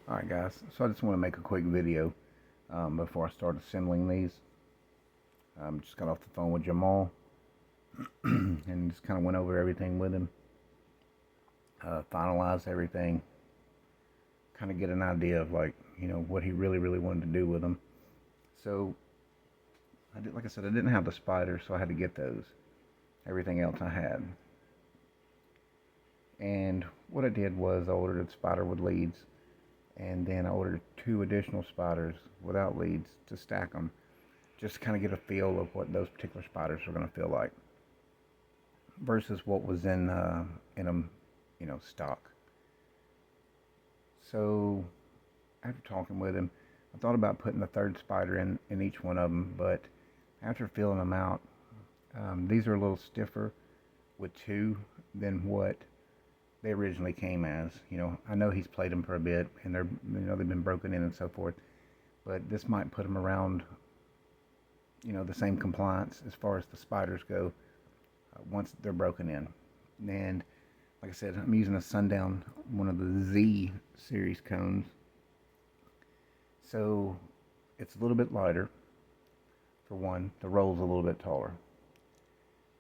Alright guys, so I just want to make a quick video before I start assembling these. Just got off the phone with Jamal and just kind of went over everything with him. Finalized everything. Kind of get an idea of what he really wanted to do with them. So, like I said, I didn't have the spiders, so I had to get those. Everything else I had. And what I did was I ordered a spider with leads. And then I ordered 2 additional spiders without leads to stack them, just to kind of get a feel of what those particular spiders are going to feel like versus what was in them, stock. So after talking with him, I thought about putting the 3rd spider in each one of them, but after feeling them out, these are a little stiffer with 2 than what they originally came as. I know he's played them for a bit, and they've been broken in and so forth, but this might put them around, the same compliance as far as the spiders go once they're broken in. And like I said, I'm using a Sundown, one of the Z series cones, so it's a little bit lighter. For one, the roll's a little bit taller,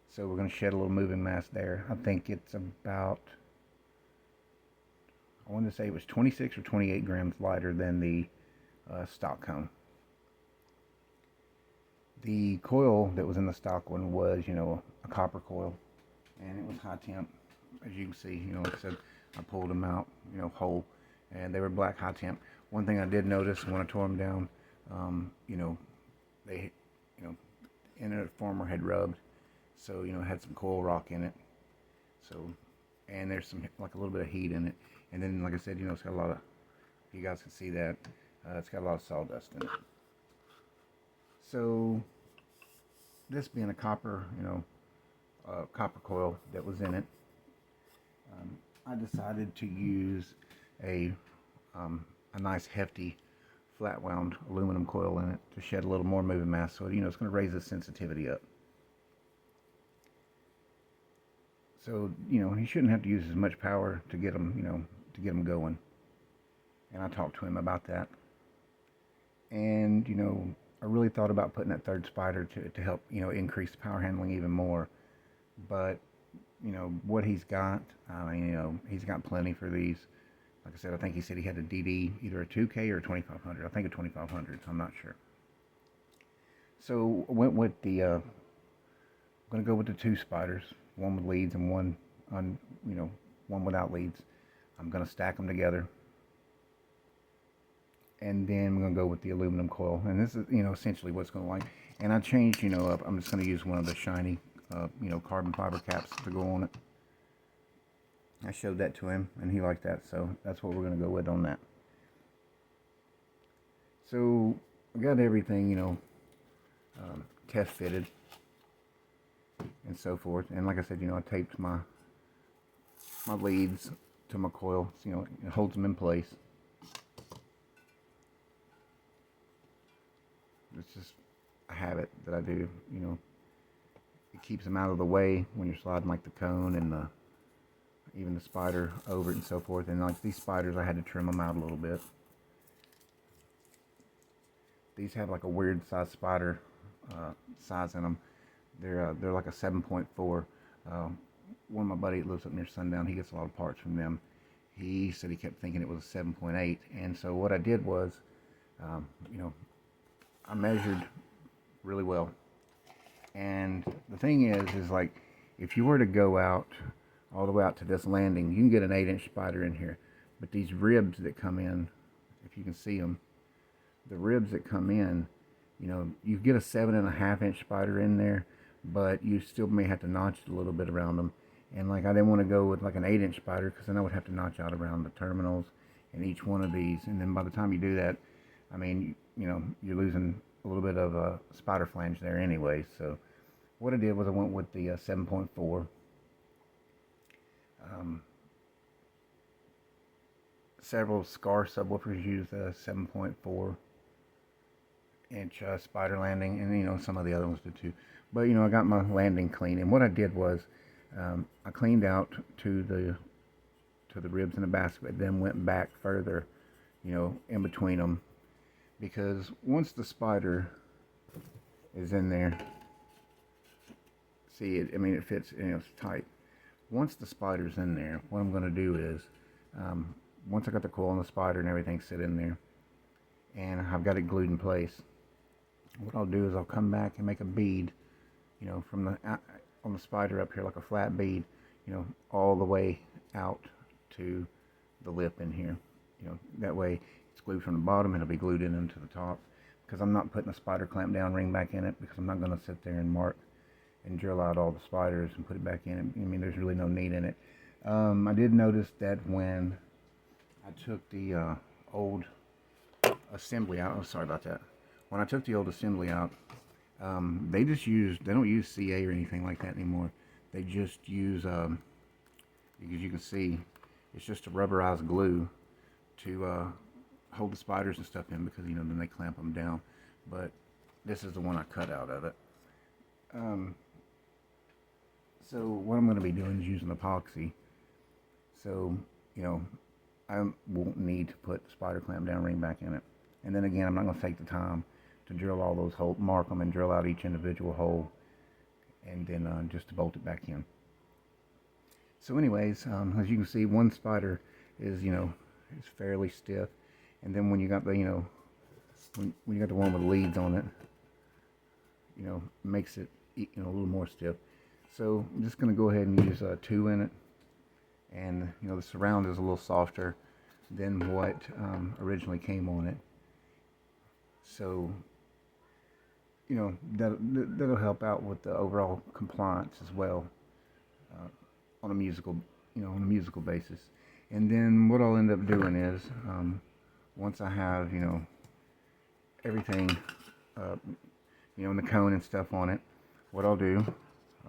so we're going to shed a little moving mass there. I think it's about, I wanted to say it was 26 or 28 grams lighter than the stock cone. The coil that was in the stock one was, a copper coil, and it was high temp. As you can see, like I said, I pulled them out, whole, and they were black high temp. One thing I did notice when I tore them down, they, inner former had rubbed, so it had some coil rock in it. So, and there's some a little bit of heat in it. And then, like I said, it's got a lot of, you guys can see that, it's got a lot of sawdust in it. So, this being a copper, copper coil that was in it, I decided to use a nice hefty flat wound aluminum coil in it to shed a little more moving mass. So, it's going to raise the sensitivity up. So, he shouldn't have to use as much power to get them, to get them going. And I talked to him about that. And, I really thought about putting that 3rd spider to help, increase the power handling even more. But, what he's got, he's got plenty for these. Like I said, I think he said he had a DD, either a 2K or a 2500. I think a 2500, I'm not sure. So I went with the, I'm going to go with the 2 spiders, one with leads and one one without leads. I'm going to stack them together. And then we're going to go with the aluminum coil. And this is, essentially what's going to like. And I changed, up. I'm just going to use one of the shiny, carbon fiber caps to go on it. I showed that to him, and he liked that. So that's what we're going to go with on that. So I got everything, test fitted and so forth. And like I said, I taped my leads to my coil, so, it holds them in place. It's just a habit that I do, it keeps them out of the way when you're sliding like the cone and even the spider over it and so forth. And like these spiders, I had to trim them out a little bit. These have like a weird size spider size in them. They're like a 7.4. One of my buddies lives up near Sundown. He gets a lot of parts from them. He said he kept thinking it was a 7.8. And so what I did was, I measured really well. And the thing is like, if you were to go out all the way out to this landing, you can get an 8-inch spider in here. But these ribs that come in, if you can see them, the ribs that come in, you get a 7.5-inch spider in there, but you still may have to notch it a little bit around them. And like, I didn't want to go with like an 8-inch spider, because then I would have to notch out around the terminals in each one of these. And then by the time you do that, I mean, you're losing a little bit of a spider flange there anyway. So what I did was I went with the 7.4. Several Scar subwoofers use a 7.4 inch spider landing, and some of the other ones did too. But I got my landing clean, and what I did was I cleaned out to the ribs in the basket, then went back further in between them, because once the spider is in there, see it, I mean it fits, it's tight. Once the spider's in there, what I'm going to do is, once I got the coil and the spider and everything sit in there, and I've got it glued in place, what I'll do is I'll come back and make a bead, from the on the spider up here, like a flat bead, all the way out to the lip in here. That way it's glued from the bottom and it'll be glued in into the top, because I'm not putting a spider clamp down ring back in it, because I'm not going to sit there and mark and drill out all the spiders and put it back in. I mean, there's really no need in it. I did notice that when I took the old assembly out, oh, sorry about that. When I took the old assembly out, they don't use CA or anything like that anymore. They just use, as you can see, it's just a rubberized glue to hold the spiders and stuff in, because then they clamp them down. But this is the one I cut out of it. So what I'm going to be doing is using epoxy. So I won't need to put the spider clamp down ring back in it. And then again, I'm not going to take the time to drill all those holes, mark them and drill out each individual hole, and then just to bolt it back in. So anyways, as you can see, one spider is is fairly stiff, and then when you got the when you got the one with leads on it, makes it a little more stiff. So I'm just going to go ahead and use 2 in it, and the surround is a little softer than what originally came on it. So that'll help out with the overall compliance as well, on a musical basis. And then what I'll end up doing is, once I have everything in the cone and stuff on it, what I'll do,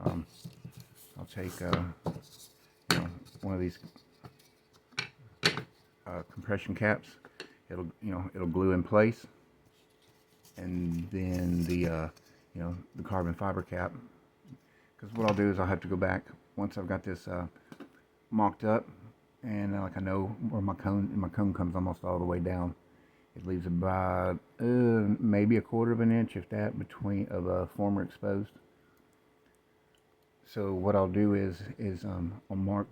I'll take one of these compression caps. It'll glue in place, and then the carbon fiber cap, because what I'll do is I'll have to go back once I've got this mocked up, and like I know where my cone comes almost all the way down. It leaves about maybe 1/4 of an inch, if that, between of former exposed. So what I'll do is I'll mark,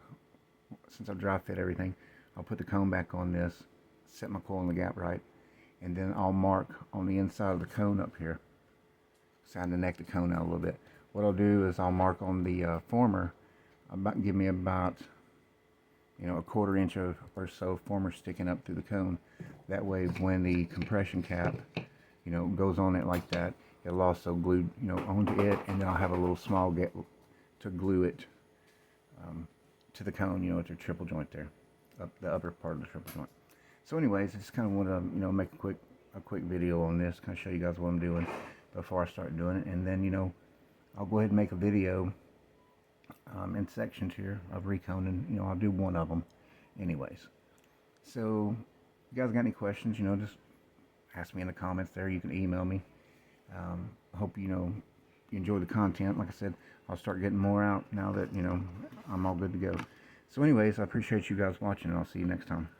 since I've dry fit everything, I'll put the cone back on this, set my coil in the gap right, and then I'll mark on the inside of the cone up here, side to neck the cone out a little bit. What I'll do is I'll mark on the former, give me about 1/4 inch or so former sticking up through the cone. That way, when the compression cap goes on it like that, it'll also glue onto it, and then I'll have a little small gap to glue it to the cone, at the triple joint there, up the upper part of the triple joint. So anyways, I just kind of want to make a quick video on this, kind of show you guys what I'm doing before I start doing it, and then I'll go ahead and make a video in sections here of reconing. I'll do one of them anyways. So if you guys got any questions, just ask me in the comments there. You can email me. I hope you enjoy the content. Like I said, I'll start getting more out now that I'm all good to go. So anyways, I appreciate you guys watching, and I'll see you next time.